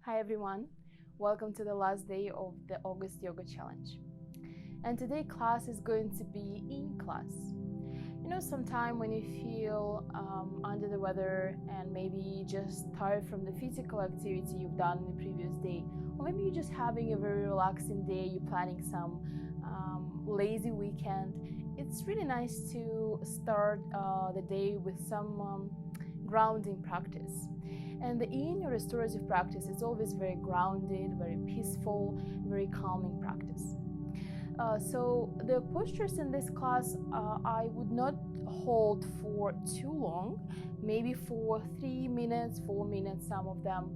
Hi everyone, welcome to the last day of the August Yoga Challenge. And today class is going to be in class. You know, sometime when you feel under the weather and maybe just tired from the physical activity you've done in the previous day, or maybe you're just having a very relaxing day, you're planning some lazy weekend, it's really nice to start the day with some grounding practice. And in your restorative practice, it's always very grounded, very peaceful, very calming practice. So the postures in this class, I would not hold for too long, maybe for 3 minutes, 4 minutes, some of them.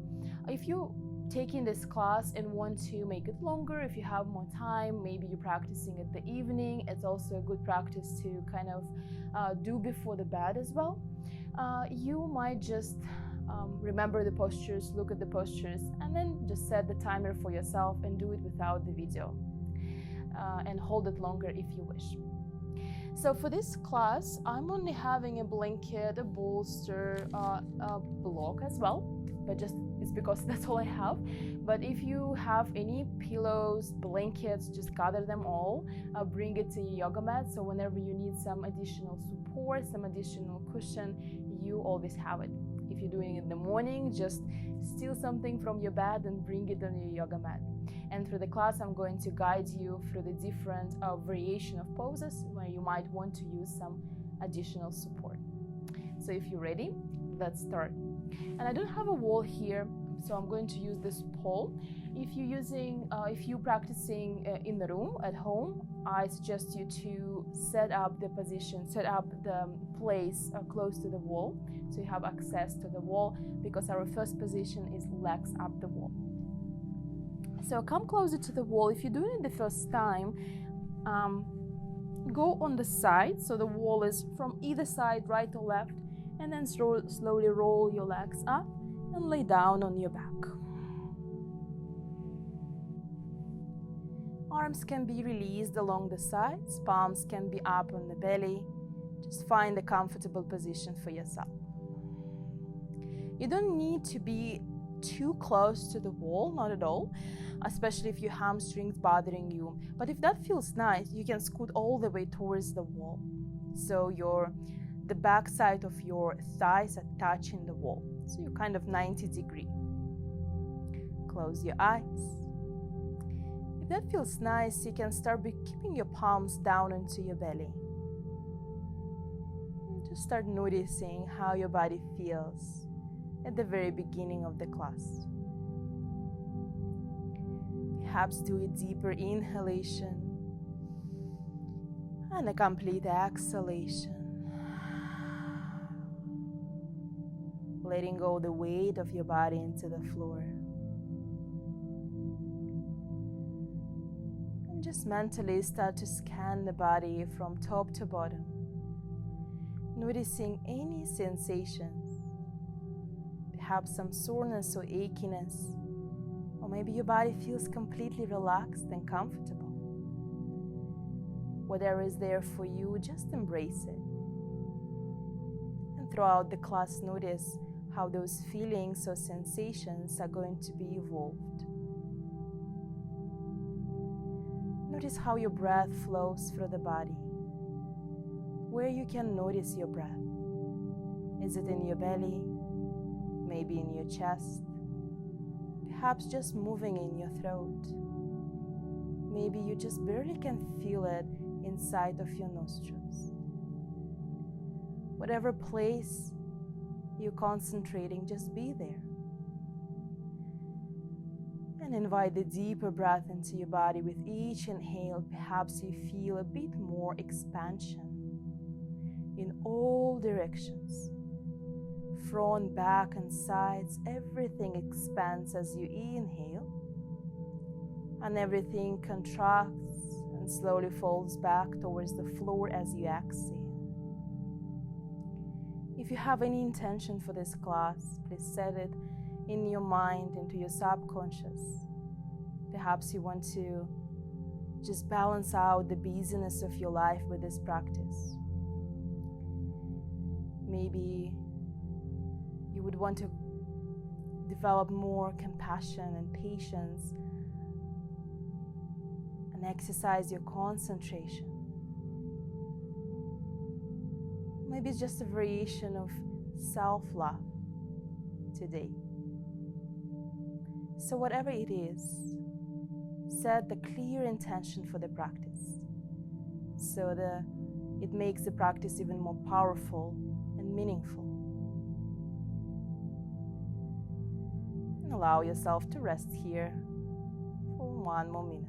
If you taking this class and want to make it longer, if you have more time, maybe you're practicing at the evening, it's also a good practice to kind of do before the bed as well. You might just remember the postures, look at the postures, and then just set the timer for yourself and do it without the video, and hold it longer if you wish. So for this class, I'm only having a blanket, a bolster, a block as well, but just it's because that's all I have. But if you have any pillows, blankets, just gather them all, bring it to your yoga mat, so whenever you need some additional support, some additional cushion, you always have it. If you're doing it in the morning, just steal something from your bed and bring it on your yoga mat. And through the class, I'm going to guide you through the different variation of poses where you might want to use some additional support. So if you're ready, let's start. And I don't have a wall here, so I'm going to use this pole. If you're practicing in the room at home, I suggest you to set up the position, set up the place close to the wall, so you have access to the wall, because our first position is legs up the wall. So come closer to the wall. If you're doing it the first time, go on the side, so the wall is from either side, right or left, and then slowly roll your legs up and lay down on your back. Arms can be released along the sides, palms can be up on the belly. Just find a comfortable position for yourself. You don't need to be too close to the wall, not at all, especially if your hamstrings bothering you. But if that feels nice, you can scoot all the way towards the wall, so the back side of your thighs are touching the wall, so you're kind of 90-degree. Close your eyes. If that feels nice, you can start by keeping your palms down into your belly. Just start noticing how your body feels at the very beginning of the class. Perhaps do a deeper inhalation and a complete exhalation. Letting go the weight of your body into the floor. And just mentally start to scan the body from top to bottom, noticing any sensations, perhaps some soreness or achiness, or maybe your body feels completely relaxed and comfortable. Whatever is there for you, just embrace it. And throughout the class, notice how those feelings or sensations are going to be evolved. Notice how your breath flows through the body, where you can notice your breath. Is it in your belly? Maybe in your chest? Perhaps just moving in your throat. Maybe you just barely can feel it inside of your nostrils. Whatever place you're concentrating, just be there. And invite the deeper breath into your body. With each inhale, perhaps you feel a bit more expansion in all directions. Front, back, and sides, everything expands as you inhale, and everything contracts and slowly falls back towards the floor as you exhale. If you have any intention for this class, please set it in your mind, into your subconscious. Perhaps you want to just balance out the busyness of your life with this practice. Maybe you would want to develop more compassion and patience, and exercise your concentration. Maybe it's just a variation of self-love today. So whatever it is, set the clear intention for the practice so that it makes the practice even more powerful and meaningful. And allow yourself to rest here for 1 more minute.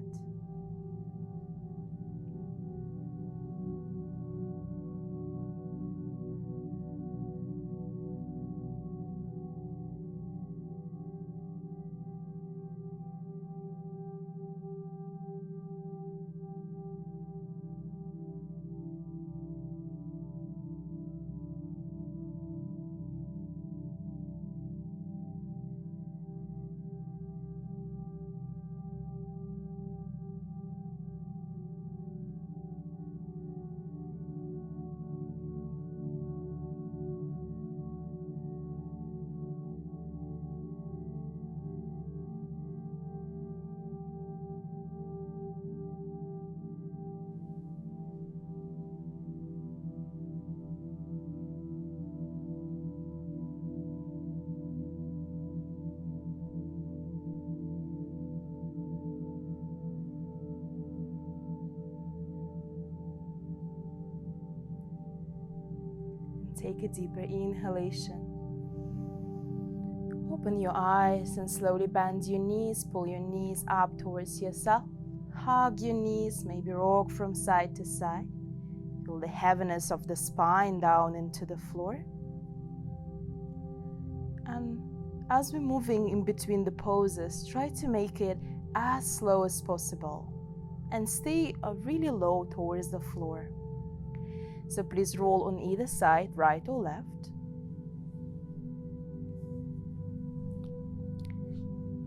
Take a deeper inhalation. Open your eyes and slowly bend your knees. Pull your knees up towards yourself. Hug your knees, maybe rock from side to side. Feel the heaviness of the spine down into the floor. And as we're moving in between the poses, try to make it as slow as possible and stay really low towards the floor. So please roll on either side, right or left.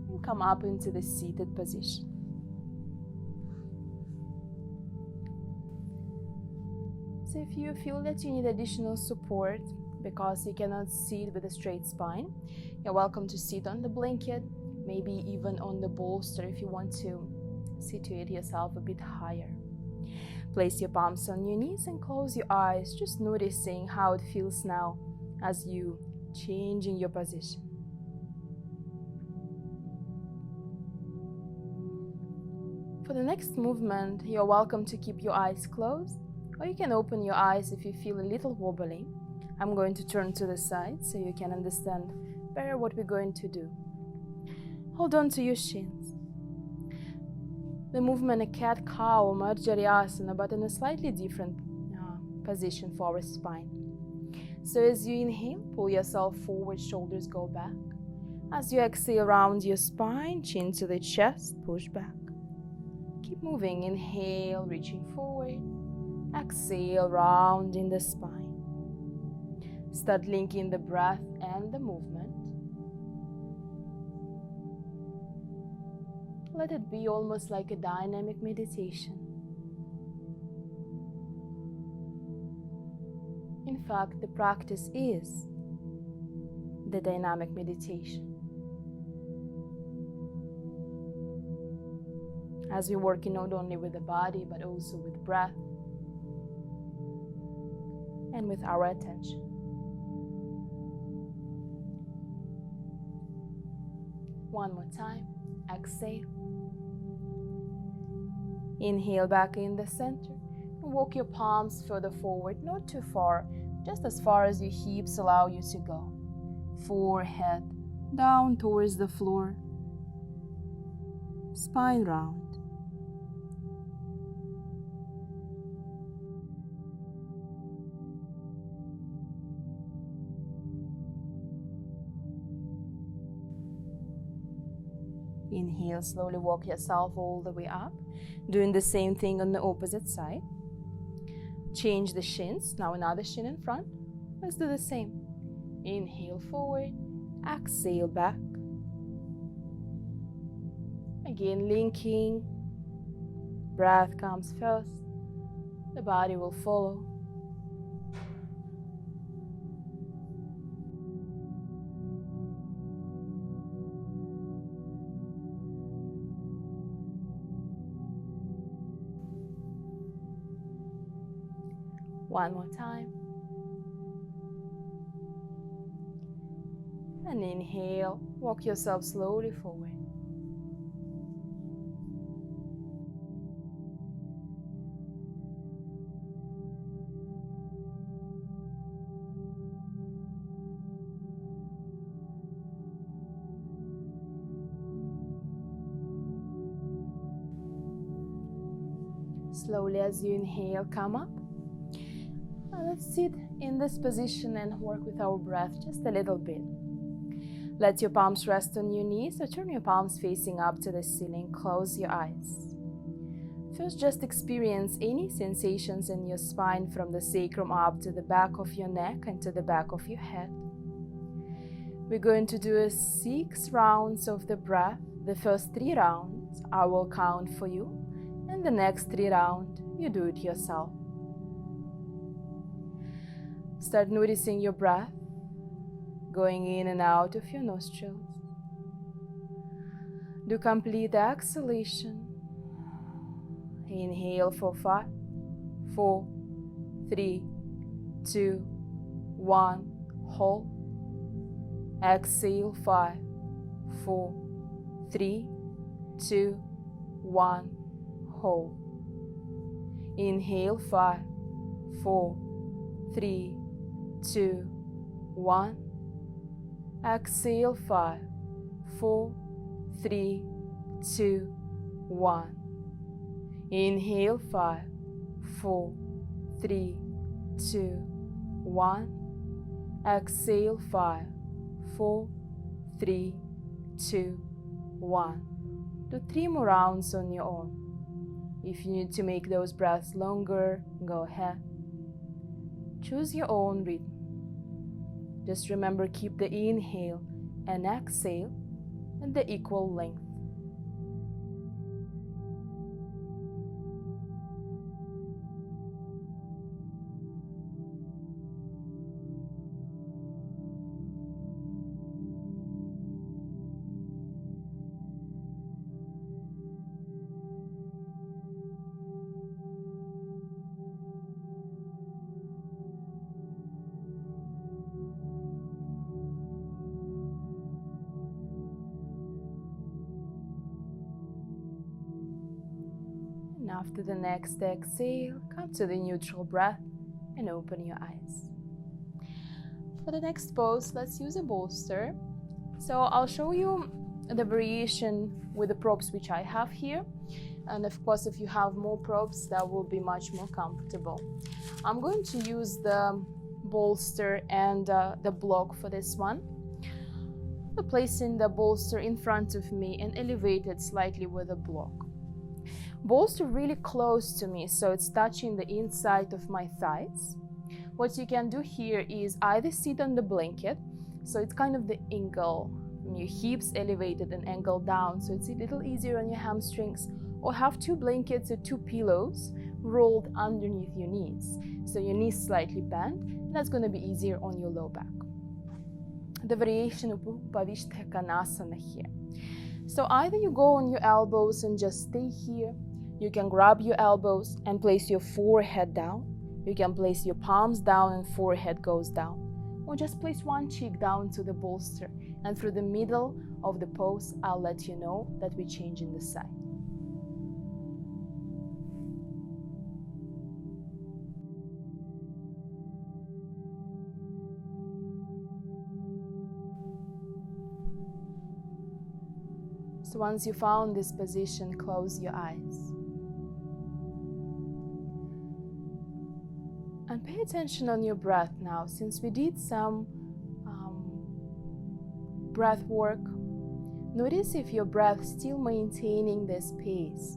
And come up into the seated position. So if you feel that you need additional support because you cannot sit with a straight spine, you're welcome to sit on the blanket, maybe even on the bolster if you want to situate yourself a bit higher. Place your palms on your knees and close your eyes, just noticing how it feels now as you change in your position. For the next movement, you're welcome to keep your eyes closed, or you can open your eyes if you feel a little wobbly. I'm going to turn to the side so you can understand better what we're going to do. Hold on to your shins. The movement a cat-cow or Marjariasana, but in a slightly different position for our spine. So as you inhale, pull yourself forward, shoulders go back. As you exhale, round your spine, chin to the chest, push back. Keep moving. Inhale, reaching forward. Exhale, rounding the spine. Start linking the breath and the movement. Let it be almost like a dynamic meditation. In fact, the practice is the dynamic meditation. As we're working not only with the body, but also with breath and with our attention. One more time. Exhale. Inhale back in the center. Walk your palms further forward, not too far, just as far as your hips allow you to go. Forehead down towards the floor. Spine round. Inhale, slowly walk yourself all the way up, doing the same thing on the opposite side. Change the shins, now another shin in front. Let's do the same. Inhale forward, exhale back. Again, linking. Breath comes first, the body will follow. One more time. And inhale, walk yourself slowly forward. Slowly as you inhale, come up. Let's sit in this position and work with our breath just a little bit. Let your palms rest on your knees or turn your palms facing up to the ceiling. Close your eyes. First, just experience any sensations in your spine from the sacrum up to the back of your neck and to the back of your head. We're going to do 6 rounds of the breath. The first 3 rounds I will count for you, and the next 3 rounds you do it yourself. Start noticing your breath going in and out of your nostrils. Do complete exhalation. Inhale for 5, 4, 3, 2, 1. Hold. Exhale 5, 4, 3, 2, 1. Hold. Inhale 5, 4, 3, 2, 1. Exhale 5, 4, 3, 2, 1. Inhale 5, 4, 3, 2, 1. Exhale 5, 4, 3, 2, 1. Do 3 more rounds on your own. If you need to make those breaths longer, go ahead. Choose your own rhythm. Just remember, keep the inhale and exhale at the equal length. And after the next exhale, come to the neutral breath and open your eyes. For the next pose, let's use a bolster. So I'll show you the variation with the props which I have here. And of course, if you have more props, that will be much more comfortable. I'm going to use the bolster and the block for this one. I'm placing the bolster in front of me and elevate it slightly with a block. Bolster really close to me, so it's touching the inside of my thighs. What you can do here is either sit on the blanket, so it's kind of the angle, your hips elevated and angle down, so it's a little easier on your hamstrings, or have 2 blankets or 2 pillows rolled underneath your knees, so your knees slightly bent, and that's going to be easier on your low back. The variation of Upavishtakanasana here. So either you go on your elbows and just stay here. You can grab your elbows and place your forehead down. You can place your palms down and forehead goes down. Or just place one cheek down to the bolster. And through the middle of the pose, I'll let you know that we're changing the side. So once you found this position, close your eyes. And pay attention on your breath now. Since we did some breath work, notice if your breath still maintaining this pace,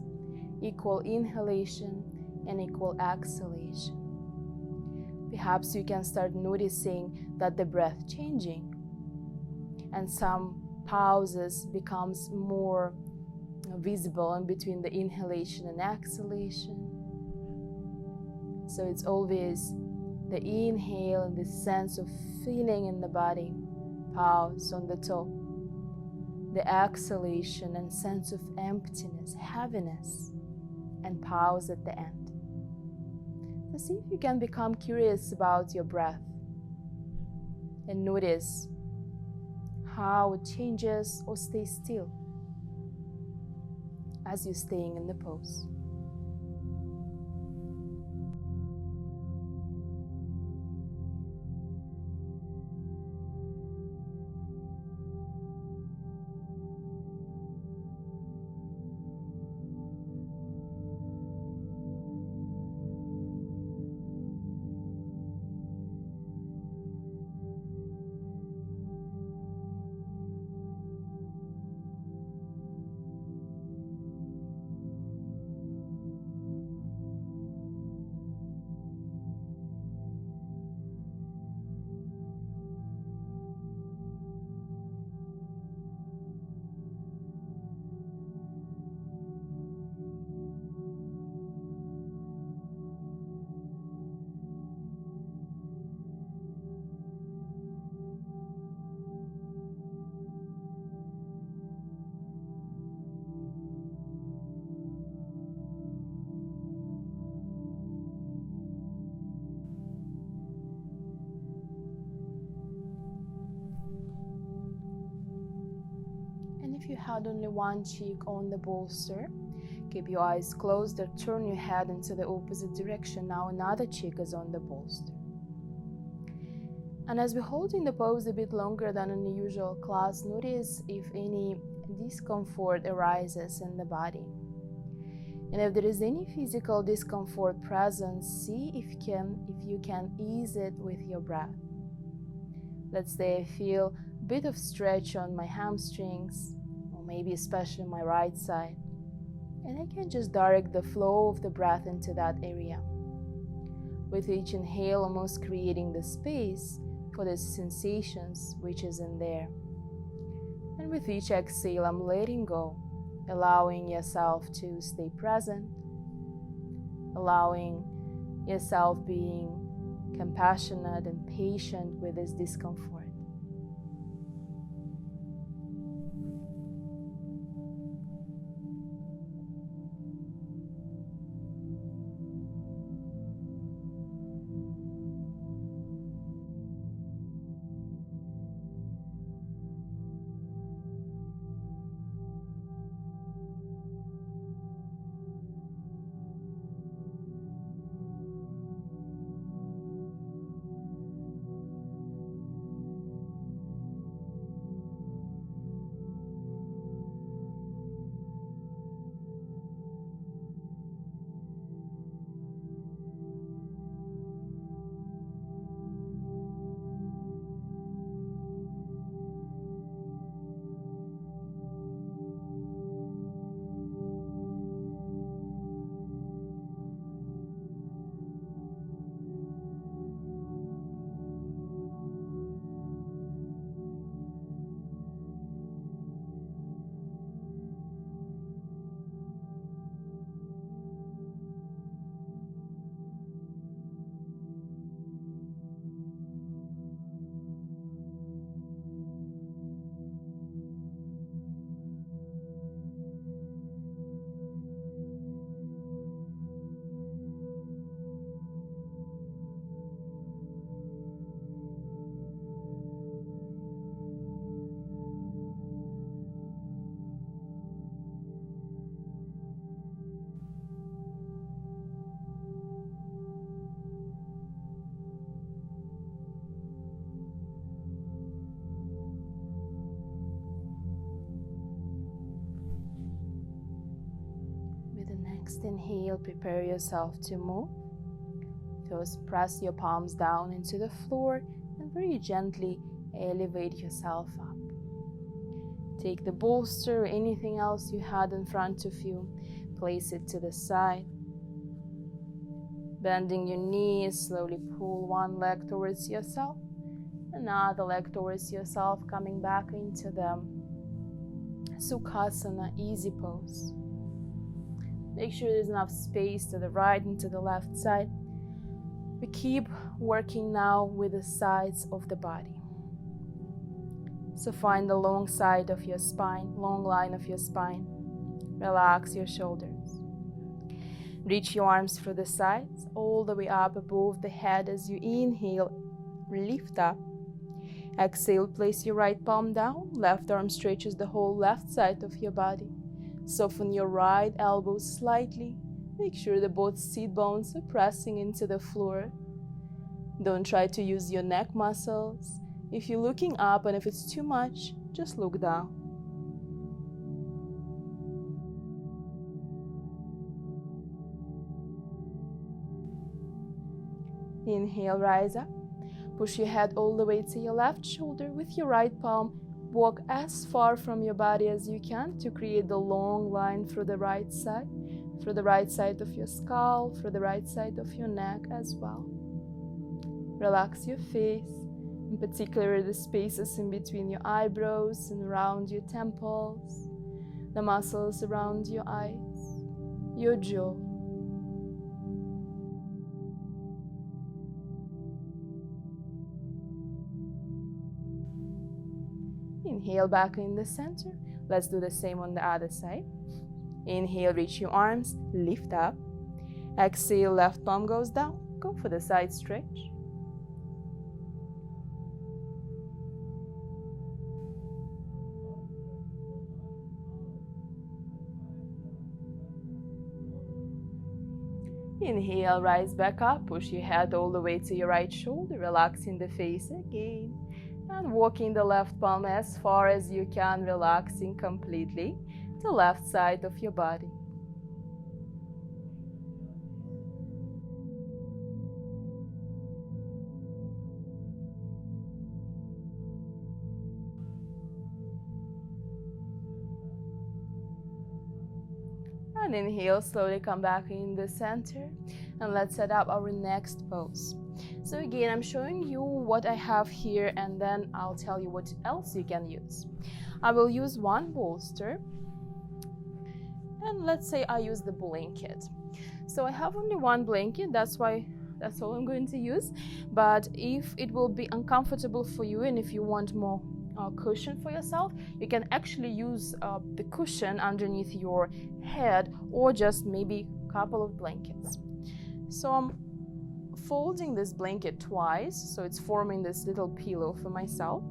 equal inhalation and equal exhalation. Perhaps you can start noticing that the breath changing and some pauses becomes more visible in between the inhalation and exhalation. So it's always the inhale and this sense of feeling in the body, pause on the top. The exhalation and sense of emptiness, heaviness, and pause at the end. to see if you can become curious about your breath and notice how it changes or stays still as you're staying in the pose. If you had only one cheek on the bolster, keep your eyes closed or turn your head into the opposite direction. Now another cheek is on the bolster. And as we're holding the pose a bit longer than in the usual class, notice if any discomfort arises in the body. And if there is any physical discomfort present, see if you can ease it with your breath. Let's say I feel a bit of stretch on my hamstrings, maybe especially my right side, and I can just direct the flow of the breath into that area. With each inhale, almost creating the space for the sensations which is in there. And with each exhale, I'm letting go, allowing yourself to stay present, allowing yourself being compassionate and patient with this discomfort. Next inhale, prepare yourself to move. First, press your palms down into the floor and very gently elevate yourself up. Take the bolster or anything else you had in front of you, place it to the side. Bending your knees, slowly pull one leg towards yourself, another leg towards yourself, coming back into the Sukhasana, easy pose. Make sure there's enough space to the right and to the left side. We keep working now with the sides of the body. So find the long side of your spine, long line of your spine. Relax your shoulders. Reach your arms through the sides, all the way up above the head as you inhale, lift up. Exhale, place your right palm down, left arm stretches the whole left side of your body. Soften your right elbow slightly. Make sure that both seat bones are pressing into the floor. Don't try to use your neck muscles. If you're looking up and if it's too much, just look down. Inhale, rise up. Push your head all the way to your left shoulder with your right palm. Walk as far from your body as you can to create the long line through the right side of your skull, through the right side of your neck as well. Relax your face, in particular the spaces in between your eyebrows and around your temples, the muscles around your eyes, your jaw. Inhale back in the center. Let's do the same on the other side. Inhale, reach your arms, lift up. Exhale, left palm goes down. Go for the side stretch. Inhale, rise back up. Push your head all the way to your right shoulder, relaxing the face again. And walking the left palm as far as you can, relaxing completely the left side of your body. And inhale, slowly come back in the center. And let's set up our next pose. So again, I'm showing you what I have here, and then I'll tell you what else you can use. I will use one bolster, and let's say I use the blanket. So I have only one blanket, that's all I'm going to use. But if it will be uncomfortable for you and if you want more cushion for yourself, you can actually use the cushion underneath your head, or just maybe a couple of blankets. So I'm folding this blanket twice, so it's forming this little pillow for myself.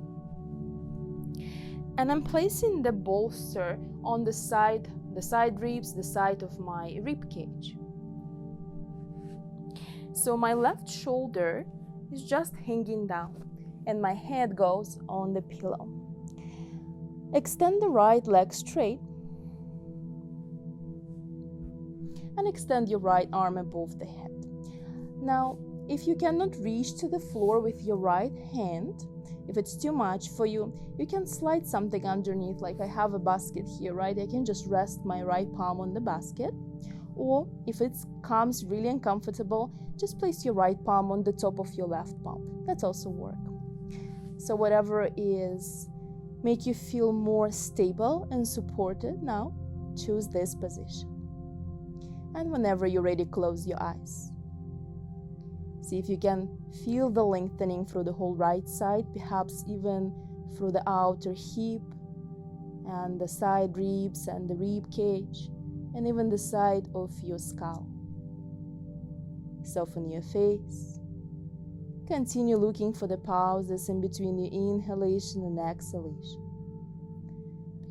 And I'm placing the bolster on the side ribs, the side of my rib cage. So my left shoulder is just hanging down and my head goes on the pillow. Extend the right leg straight and extend your right arm above the head. Now, if you cannot reach to the floor with your right hand, if it's too much for you, you can slide something underneath, like I have a basket here, right? I can just rest my right palm on the basket. Or if it comes really uncomfortable, just place your right palm on the top of your left palm. That's also work. So whatever is make you feel more stable and supported, now choose this position. And whenever you're ready, close your eyes. See if you can feel the lengthening through the whole right side, perhaps even through the outer hip and the side ribs and the rib cage, and even the side of your skull. Soften your face. Continue looking for the pauses in between your inhalation and exhalation,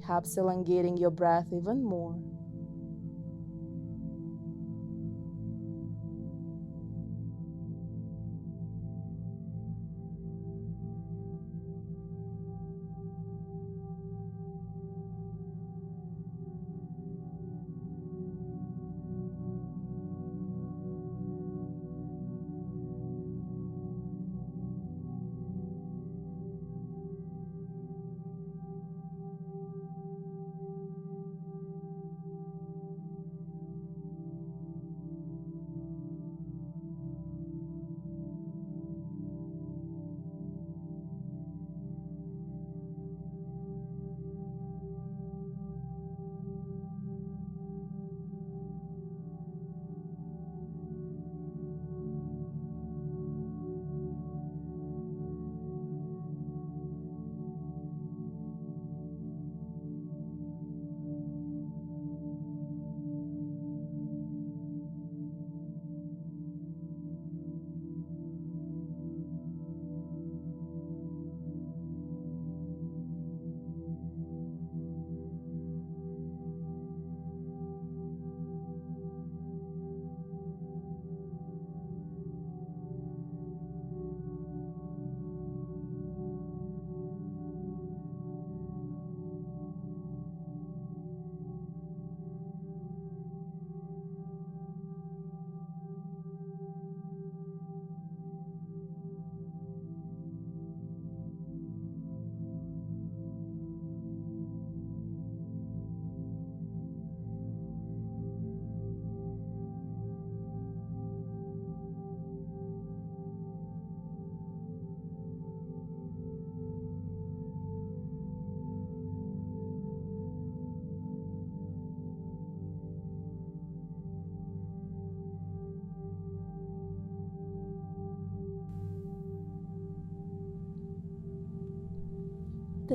perhaps elongating your breath even more.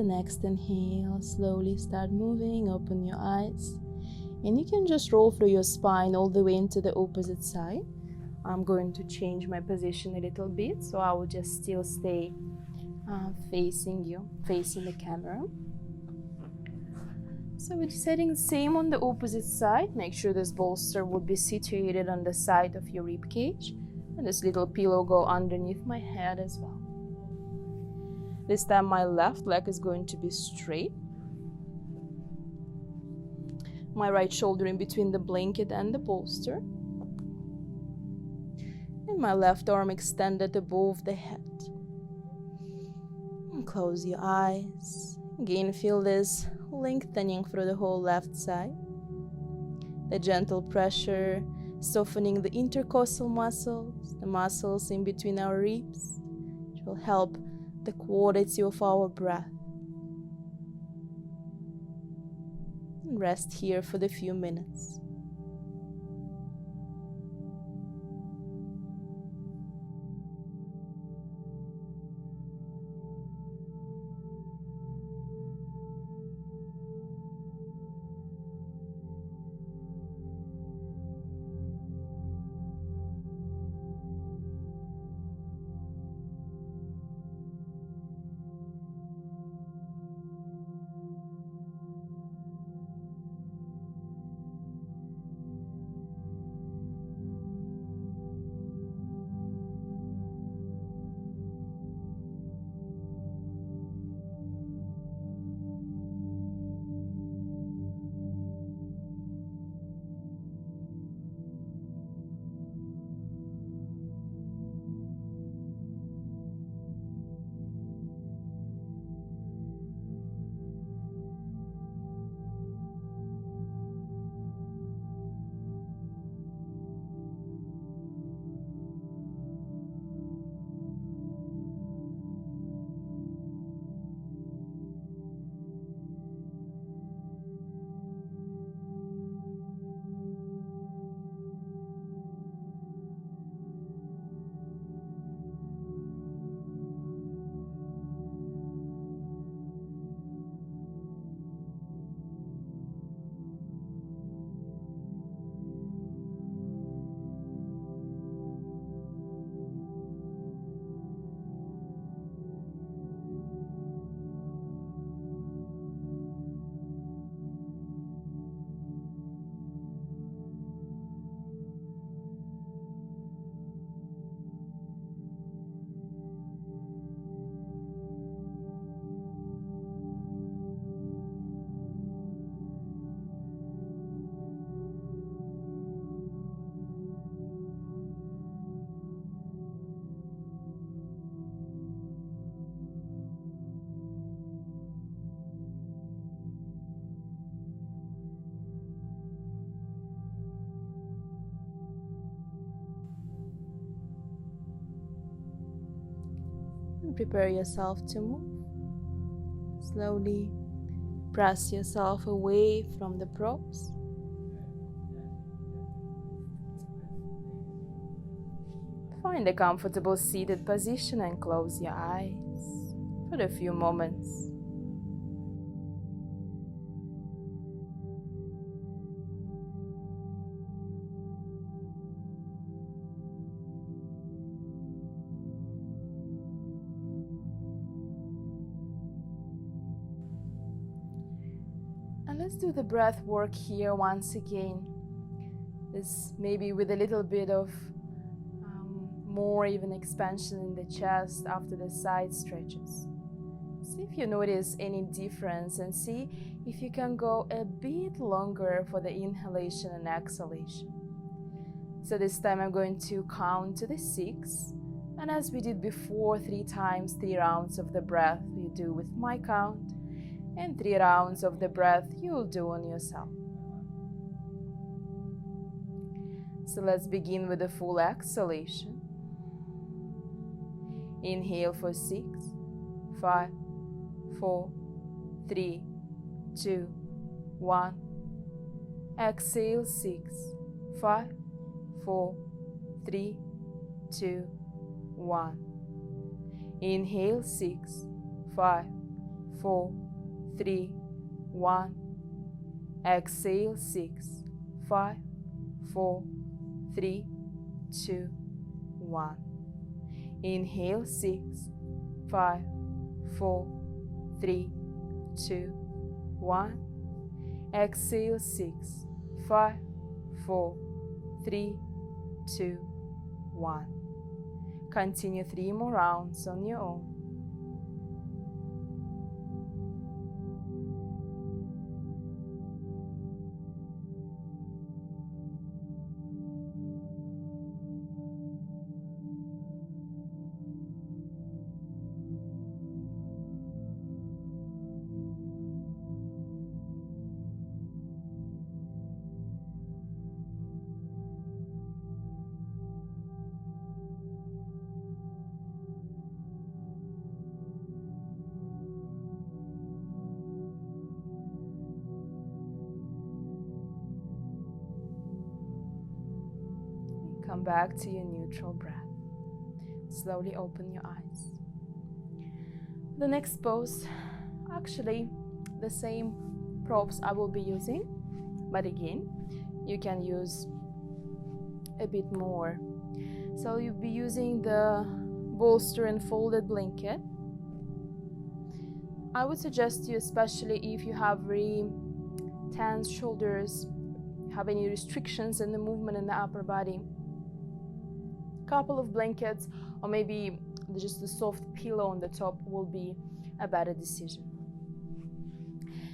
the next inhale, slowly start moving, open your eyes. And you can just roll through your spine all the way into the opposite side. I'm going to change my position a little bit, so I will just still stay facing you, facing the camera. So we're setting the same on the opposite side. Make sure this bolster will be situated on the side of your rib cage, and this little pillow go underneath my head as well. This time my left leg is going to be straight. My right shoulder in between the blanket and the bolster. And my left arm extended above the head. And close your eyes. Again, feel this lengthening through the whole left side. The gentle pressure softening the intercostal muscles, the muscles in between our ribs, which will help the quality of our breath. And rest here for the few minutes. Prepare yourself to move. Slowly press yourself away from the props. Find a comfortable seated position and close your eyes for a few moments. And let's do the breath work here once again. This maybe with a little bit of more even expansion in the chest after the side stretches. See if you notice any difference and see if you can go a bit longer for the inhalation and exhalation. So this time I'm going to count to the 6. And as we did before, 3 times 3 rounds of the breath you do with my count. And 3 rounds of the breath you'll do on yourself. So let's begin with the full exhalation. Inhale for 6, 5, 4, 3, 2, 1. Exhale 6, 5, 4, 3, 2, 1. Inhale 6, 5, 4, 3, 1. Exhale, 6, 5, 4, 3, 2, 1. Inhale, 6, 5, 4, 3, 2, 1. Exhale, 6, 5, 4, 3, 2, 1. Continue 3 more rounds on your own. Come back to your neutral breath. Slowly open your eyes. The next pose, actually the same props I will be using, but again, you can use a bit more. So you'll be using the bolster and folded blanket. I would suggest you, especially if you have very tense shoulders, have any restrictions in the movement in the upper body, couple of blankets or maybe just a soft pillow on the top will be a better decision.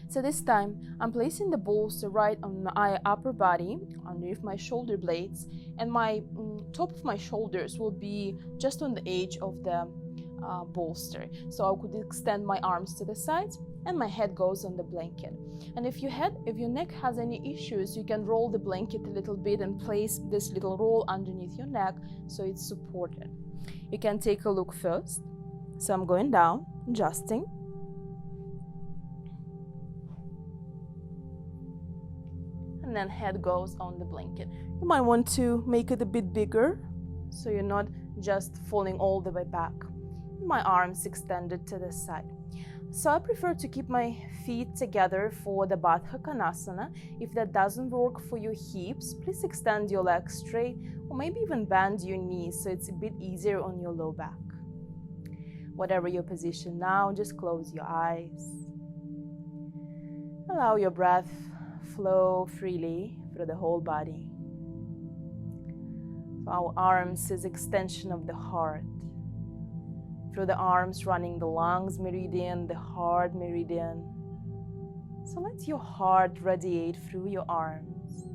So this time I'm placing the bolster right on my upper body underneath my shoulder blades, and my top of my shoulders will be just on the edge of the bolster, so I could extend my arms to the sides and my head goes on the blanket. And if your neck has any issues, you can roll the blanket a little bit and place this little roll underneath your neck so it's supported. You can take a look first. So I'm going down, adjusting. And then head goes on the blanket. You might want to make it a bit bigger so you're not just falling all the way back. My arms extended to the side. So I prefer to keep my feet together for the Baddha Konasana. If that doesn't work for your hips, please extend your legs straight or maybe even bend your knees so it's a bit easier on your low back. Whatever your position now, just close your eyes. Allow your breath flow freely through the whole body. So our arms is extension of the heart. Through the arms running the lungs meridian, the heart meridian. So let your heart radiate through your arms.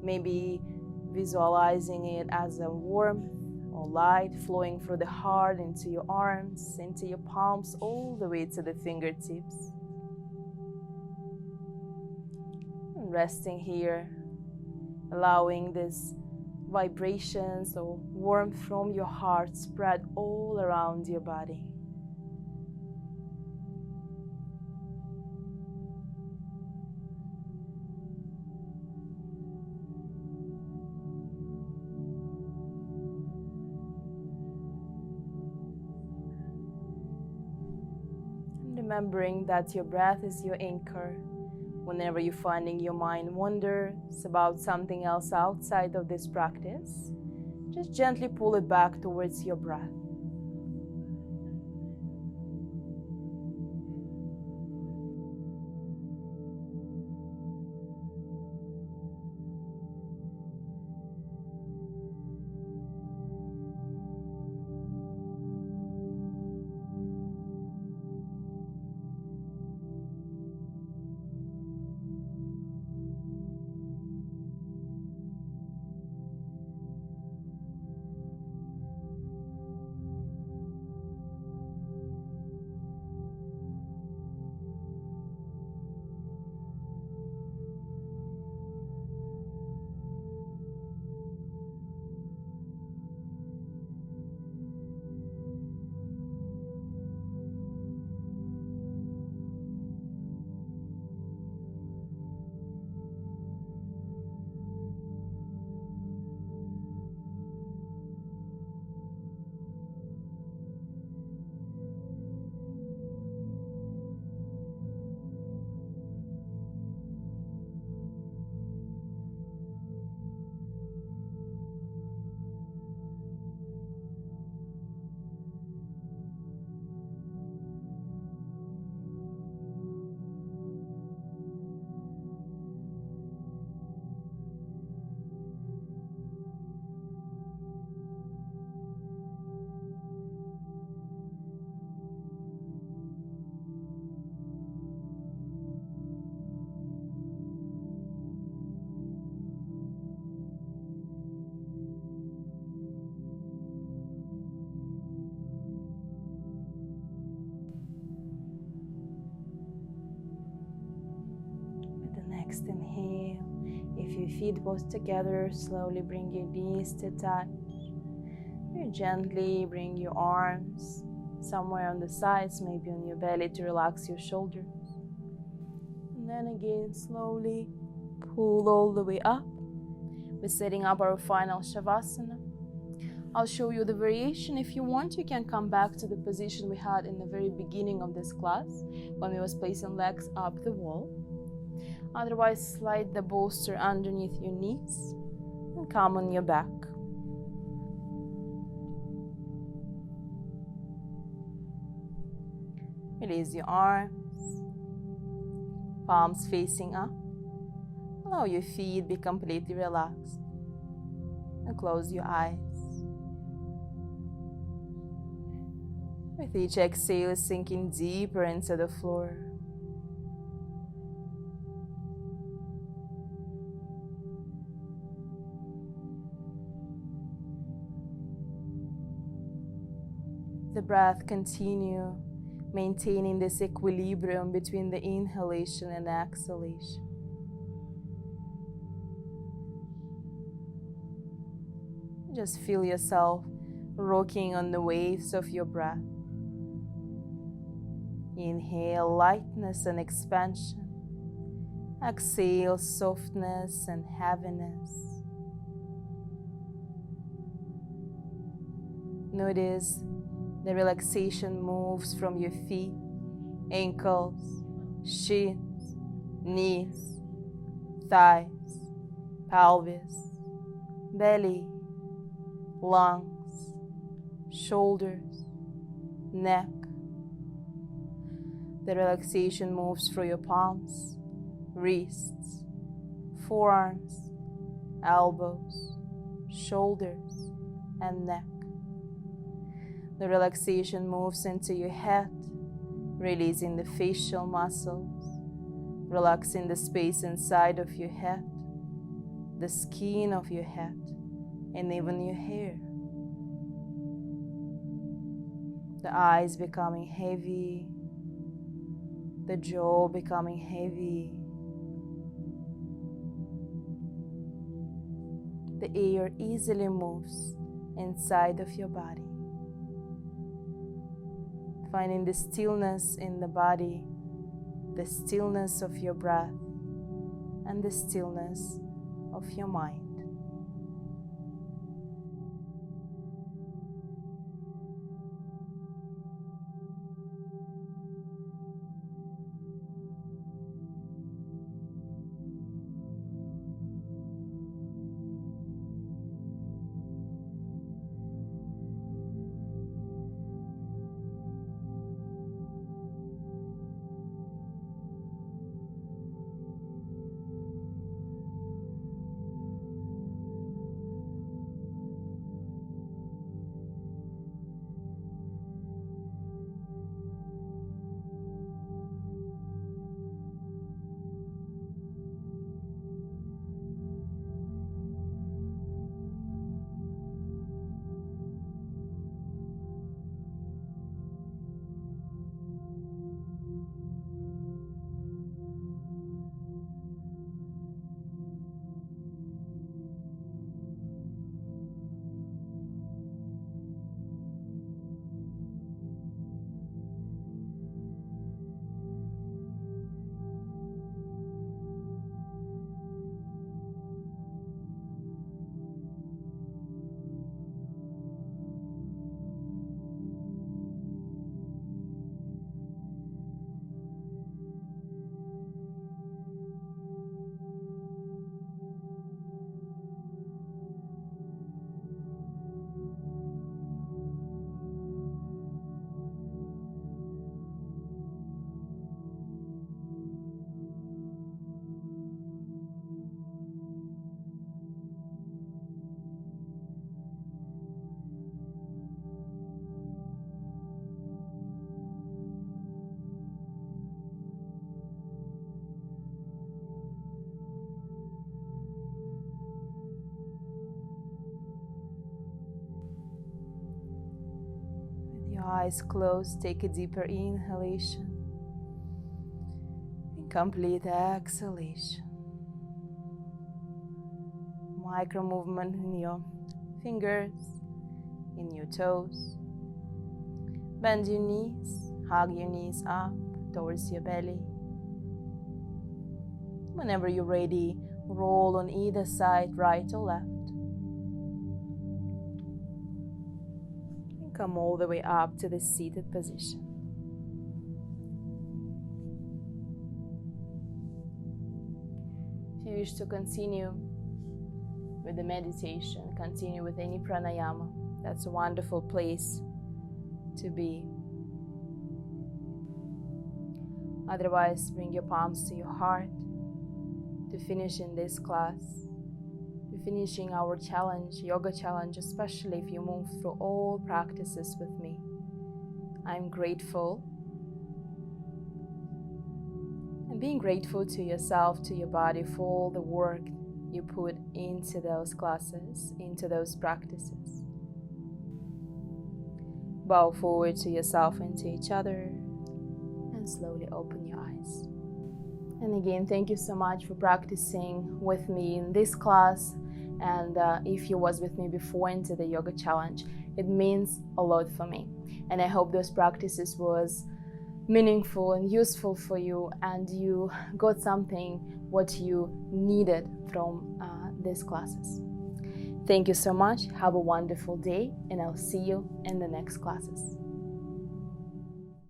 Maybe visualizing it as a warmth or light flowing through the heart into your arms, into your palms, all the way to the fingertips. And resting here, allowing this vibrations or warmth from your heart spread all around your body. And remembering that your breath is your anchor. Whenever you're finding your mind wanders about something else outside of this practice, just gently pull it back towards your breath. next inhale, if your feet both together, slowly bring your knees to touch. You gently bring your arms somewhere on the sides, maybe on your belly, to relax your shoulders. And then again, slowly pull all the way up. We're setting up our final Shavasana. I'll show you the variation. If you want, you can come back to the position we had in the very beginning of this class, when we was placing legs up the wall. Otherwise, slide the bolster underneath your knees and come on your back. Release your arms, palms facing up. Allow your feet be completely relaxed. And close your eyes. With each exhale, sinking deeper into the floor. The breath continue, maintaining this equilibrium between the inhalation and exhalation. Just feel yourself rocking on the waves of your breath. Inhale lightness and expansion. Exhale softness and heaviness. Notice the relaxation moves from your feet, ankles, shins, knees, thighs, pelvis, belly, lungs, shoulders, neck. The relaxation moves through your palms, wrists, forearms, elbows, shoulders, and neck. The relaxation moves into your head, releasing the facial muscles, relaxing the space inside of your head, the skin of your head, and even your hair. The eyes becoming heavy, the jaw becoming heavy. The air easily moves inside of your body. Finding the stillness in the body, the stillness of your breath, and the stillness of your mind. Eyes closed, take a deeper inhalation and complete exhalation. micro movement in your fingers, in your toes. Bend your knees, hug your knees up towards your belly. Whenever you're ready, roll on either side, right or left. And come all the way up to the seated position. If you wish to continue with the meditation, continue with any pranayama. That's a wonderful place to be. Otherwise, bring your palms to your heart to finish in this class, to finishing our challenge, yoga challenge, especially if you move through all practices with me. I'm grateful. And being grateful to yourself, to your body, for all the work you put into those classes, into those practices. Bow forward to yourself and to each other, and slowly open your eyes. And again, thank you so much for practicing with me in this class. And if you was with me before into the yoga challenge, it means a lot for me. And I hope those practices was meaningful and useful for you, and you got something what you needed from these classes. Thank you so much. Have a wonderful day, and I'll see you in the next classes.